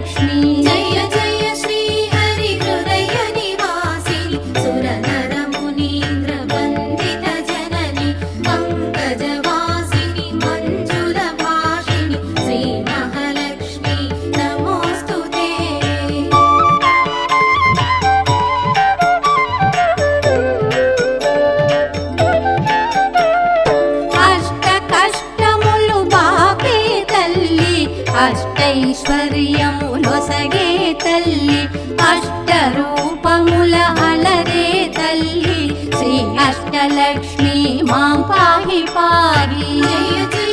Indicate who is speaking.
Speaker 1: अष्टलक्ष्मी
Speaker 2: जय जय श्री हरि हृदय निवासिनि सुरनर मुनीन्द्र वन्दित जननि पंकजवासिनि मंजुल भाषिणि श्री महालक्ष्मी नमोस्तुते।
Speaker 1: अष्ट कष्टमुलु बापे तल्ली अष्टैश्वर्यमुलొసగే तल्ली अष्टरूपमुल अलरे तल्ली श्री अष्टलक्ष्मी मां पाहि पाहि।
Speaker 2: जय जय